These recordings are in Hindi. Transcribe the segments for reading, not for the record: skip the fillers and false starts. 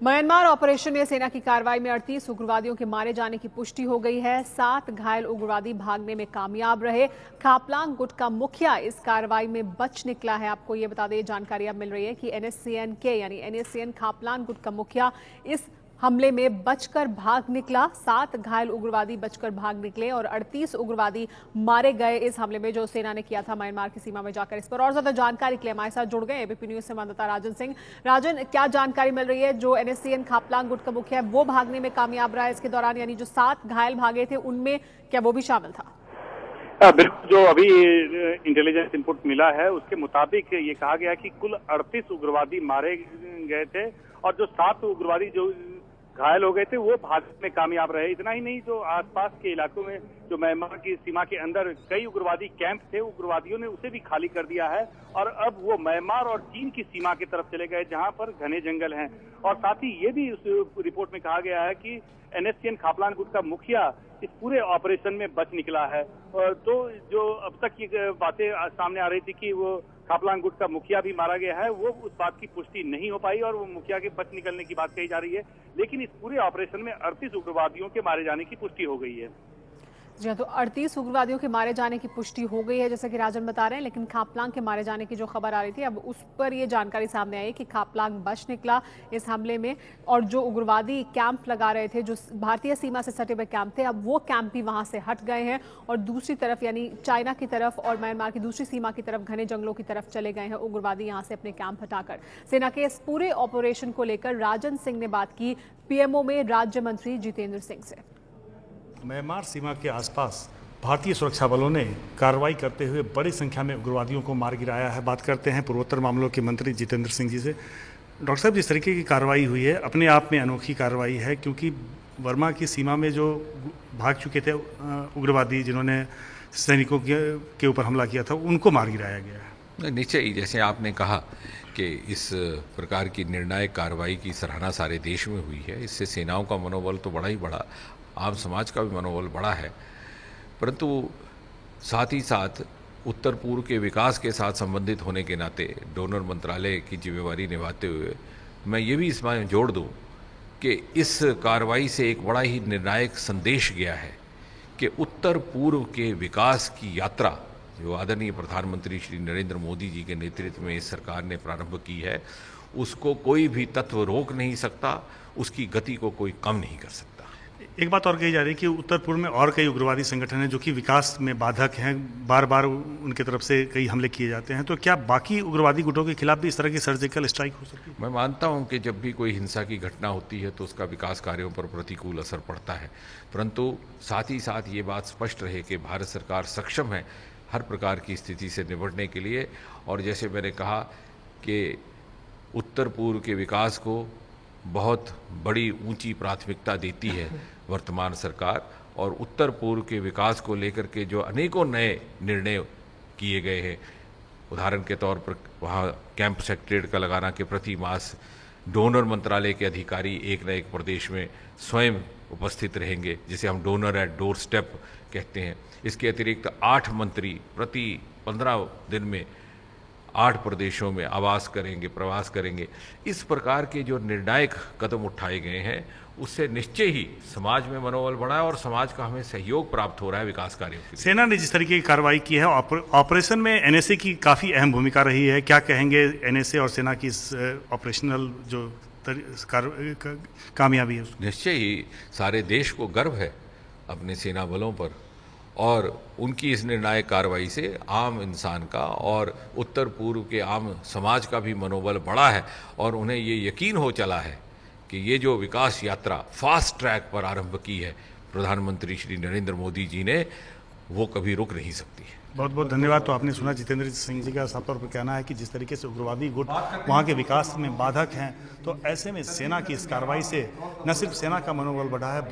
म्यांमार ऑपरेशन में सेना की कार्रवाई में 38 उग्रवादियों के मारे जाने की पुष्टि हो गई है। 7 घायल उग्रवादी भागने में कामयाब रहे। खापलांग गुट का मुखिया इस कार्रवाई में बच निकला है। आपको ये बता दें, जानकारी अब मिल रही है कि एनएससीएन खापलांग गुट का मुखिया इस हमले में बचकर भाग निकला। 7 घायल उग्रवादी बचकर भाग निकले और 38 उग्रवादी मारे गए इस हमले में जो सेना ने किया था म्यांमार की सीमा में जाकर। इस पर और ज्यादा जानकारी के लिए हमारे साथ जुड़ गए एबीपी न्यूज संवाददाता राजन सिंह। राजन, क्या जानकारी मिल रही है? जो एनएससीएन खापलांग गुट का मुखिया है वो भागने में कामयाब रहा है इसके दौरान, यानी जो 7 घायल भागे थे उनमें क्या वो भी शामिल था? बिल्कुल, जो अभी इंटेलिजेंस इनपुट मिला है उसके मुताबिक ये कहा गया कि कुल 38 उग्रवादी मारे गए थे और जो 7 उग्रवादी जो घायल हो गए थे वो भागने में कामयाब रहे। इतना ही नहीं, जो आसपास के इलाकों में जो म्यांमार की सीमा के अंदर कई उग्रवादी कैंप थे, उग्रवादियों ने उसे भी खाली कर दिया है और अब वो म्यांमार और चीन की सीमा की तरफ चले गए जहां पर घने जंगल हैं। और साथ ही ये भी उस रिपोर्ट में कहा गया है कि एनएससीएन खापलांग गुट का मुखिया इस पूरे ऑपरेशन में बच निकला है। तो जो अब तक ये बातें सामने आ रही थी कि वो खापलांग गुट का मुखिया भी मारा गया है, वो उस बात की पुष्टि नहीं हो पाई और वो मुखिया के बच निकलने की बात कही जा रही है। लेकिन इस पूरे ऑपरेशन में 38 उग्रवादियों के मारे जाने की पुष्टि हो गई है। जी हाँ, तो 38 उग्रवादियों के मारे जाने की पुष्टि हो गई है जैसा कि राजन बता रहे हैं, लेकिन खापलांग के मारे जाने की जो खबर आ रही थी अब उस पर ये जानकारी सामने आई कि खापलांग बच निकला इस हमले में और जो उग्रवादी कैंप लगा रहे थे, जो भारतीय सीमा से सटे हुए कैंप थे, अब वो कैंप भी वहां से हट गए हैं और दूसरी तरफ यानी चाइना की तरफ और म्यांमार की दूसरी सीमा की तरफ घने जंगलों की तरफ चले गए हैं उग्रवादी यहाँ से अपने कैंप हटाकर। सेना के इस पूरे ऑपरेशन को लेकर राजन सिंह ने बात की पीएमओ में राज्य मंत्री जितेंद्र सिंह से। म्यांमार सीमा के आसपास भारतीय सुरक्षा बलों ने कार्रवाई करते हुए बड़ी संख्या में उग्रवादियों को मार गिराया है। बात करते हैं पूर्वोत्तर मामलों के मंत्री जितेंद्र सिंह जी से। डॉक्टर साहब, जिस तरीके की कार्रवाई हुई है अपने आप में अनोखी कार्रवाई है, क्योंकि वर्मा की सीमा में जो भाग चुके थे उग्रवादी जिन्होंने सैनिकों के ऊपर हमला किया था उनको मार गिराया गया है। निश्चय ही, जैसे आपने कहा कि इस प्रकार की निर्णायक कार्रवाई की सराहना सारे देश में हुई है। इससे सेनाओं का मनोबल तो बड़ा ही बढ़ा, आम समाज का भी मनोबल बढ़ा है, परंतु साथ ही साथ उत्तर पूर्व के विकास के साथ संबंधित होने के नाते डोनर मंत्रालय की जिम्मेवारी निभाते हुए मैं ये भी इसमें जोड़ दूं कि इस कार्रवाई से एक बड़ा ही निर्णायक संदेश गया है कि उत्तर पूर्व के विकास की यात्रा जो आदरणीय प्रधानमंत्री श्री नरेंद्र मोदी जी के नेतृत्व में इस सरकार ने प्रारंभ की है, उसको कोई भी तत्व रोक नहीं सकता, उसकी गति को कोई कम नहीं कर सकता। एक बात और कही जा रही है कि उत्तर पूर्व में और कई उग्रवादी संगठन हैं जो कि विकास में बाधक हैं, बार बार उनके तरफ से कई हमले किए जाते हैं, तो क्या बाकी उग्रवादी गुटों के खिलाफ भी इस तरह की सर्जिकल स्ट्राइक हो सकती है? मैं मानता हूं कि जब भी कोई हिंसा की घटना होती है तो उसका विकास कार्यों पर प्रतिकूल असर पड़ता है, परंतु साथ ही साथ ये बात स्पष्ट रहे कि भारत सरकार सक्षम है हर प्रकार की स्थिति से निपटने के लिए। और जैसे मैंने कहा कि उत्तर पूर्व के विकास को बहुत बड़ी ऊंची प्राथमिकता देती है वर्तमान सरकार, और उत्तर पूर्व के विकास को लेकर के जो अनेकों नए निर्णय किए गए हैं, उदाहरण के तौर पर वहाँ कैंप सेक्रेटरीट का लगाना के प्रति मास डोनर मंत्रालय के अधिकारी एक न एक प्रदेश में स्वयं उपस्थित रहेंगे, जिसे हम डोनर एट डोर स्टेप कहते हैं। इसके अतिरिक्त 8 मंत्री प्रति 15 दिन में 8 प्रदेशों में प्रवास करेंगे। इस प्रकार के जो निर्णायक कदम उठाए गए हैं उससे निश्चय ही समाज में मनोबल बढ़ा है और समाज का हमें सहयोग प्राप्त हो रहा है विकास कार्यों के लिए। सेना ने जिस तरीके की कार्रवाई की है, ऑपरेशन में एनएसए की काफ़ी अहम भूमिका रही है। क्या कहेंगे एनएसए और सेना की इस ऑपरेशनल जो कामयाबी है? निश्चय ही सारे देश को गर्व है अपने सेना बलों पर, और उनकी इस निर्णायक कार्रवाई से आम इंसान का और उत्तर पूर्व के आम समाज का भी मनोबल बढ़ा है और उन्हें ये यकीन हो चला है कि ये जो विकास यात्रा फास्ट ट्रैक पर आरंभ की है प्रधानमंत्री श्री नरेंद्र मोदी जी ने, वो कभी रुक नहीं सकती है। बहुत बहुत धन्यवाद। तो आपने सुना जितेंद्र सिंह जी का साफ तौर पर कहना है कि जिस तरीके से उग्रवादी गुट वहाँ के विकास में बाधक हैं, तो ऐसे में सेना की इस कार्रवाई से न सिर्फ सेना का मनोबल बढ़ा है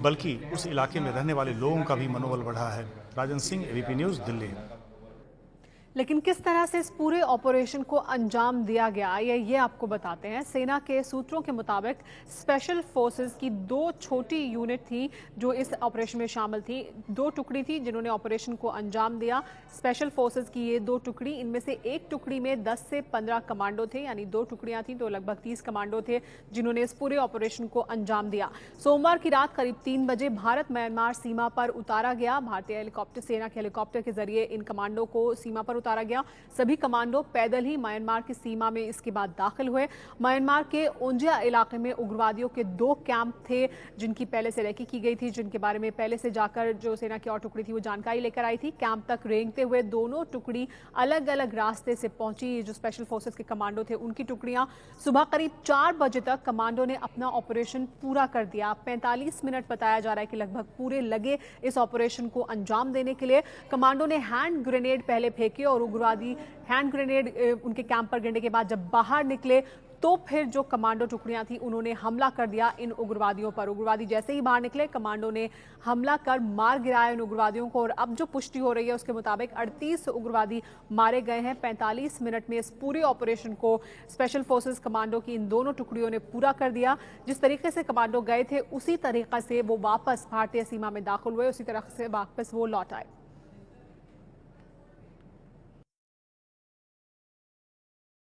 बल्कि उस इलाके में रहने वाले लोगों का भी मनोबल बढ़ा है। Rajan Singh, ABP news, Delhi. लेकिन किस तरह से इस पूरे ऑपरेशन को अंजाम दिया गया ये आपको बताते हैं। सेना के सूत्रों के मुताबिक स्पेशल फोर्सेस की 2 छोटी यूनिट थी जो इस ऑपरेशन में शामिल थी। 2 टुकड़ी थी जिन्होंने ऑपरेशन को अंजाम दिया। स्पेशल फोर्सेस की ये 2 टुकड़ी, इनमें से एक टुकड़ी में 10 से 15 कमांडो थे, यानी 2 टुकड़ियां थी तो लगभग 30 कमांडो थे जिन्होंने इस पूरे ऑपरेशन को अंजाम दिया। सोमवार की रात करीब 3 बजे भारत म्यांमार सीमा पर उतारा गया। भारतीय हेलीकॉप्टर, सेना के हेलीकॉप्टर के जरिए इन कमांडो को सीमा पर उतारा गया। सभी कमांडो पैदल ही म्यांमार की सीमा में इसके बाद दाखिल हुए। म्यांमार के ओंजिया इलाके में उग्रवादियों के 2 कैंप थे जिनकी पहले से रेकी की गई थी, जिनके बारे में पहले से जाकर जो सेना की और टुकड़ी थी वो जानकारी लेकर आई थी। कैंप तक रेंगते हुए दोनों टुकड़ी अलग अलग रास्ते से पहुंची। जो स्पेशल फोर्सेस के कमांडो थे उनकी टुकड़ियां सुबह करीब 4 बजे तक कमांडो ने अपना ऑपरेशन पूरा कर दिया। 45 मिनट बताया जा रहा है कि लगभग पूरे लगे इस ऑपरेशन को अंजाम देने के लिए। कमांडो ने हैंड ग्रेनेड पहले फेंके और उग्रवादी हैंड ग्रेनेड उनके कैंप पर गिरने के बाद जब बाहर निकले तो फिर जो कमांडो टुकड़ियां थी उन्होंने हमला कर दिया इन उग्रवादियों पर। उग्रवादी जैसे ही बाहर निकले कमांडो ने हमला कर मार गिराया इन उग्रवादियों को और अब जो पुष्टि हो रही है उसके मुताबिक 38 उग्रवादी मारे गए हैं। 45 मिनट में इस पूरे ऑपरेशन को स्पेशल फोर्सेस कमांडो की इन दोनों टुकड़ियों ने पूरा कर दिया। जिस तरीके से कमांडो गए थे उसी तरीके से वो वापस भारतीय सीमा में दाखिल हुए, उसी तरह से वापस वो लौट आए।